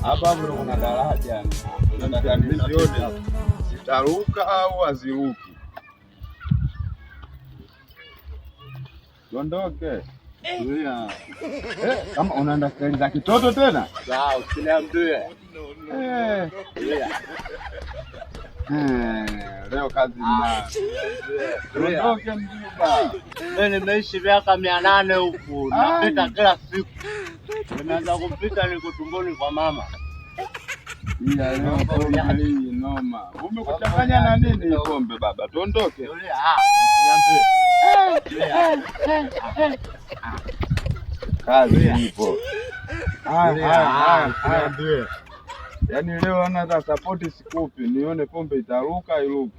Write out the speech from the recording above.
Hapa kuna daraja. Zitaruka au haziruki? Tuondoke. Kama unaenda stari za kitoto tena? Sawa, usiniambie. Leo kazi nina. Tuondoke mjomba. Mimi nimeishi miaka 800 huku. Napita kila siku. Nimeanza kupita niko tumboni kwa mama. Leo hii noma. Umekuchanganya na nini pombe baba? Tuondoke. Usiniambie. Kazi ipo. Yaani leo ana hata support sikupi, nione pombe itaruka iruke.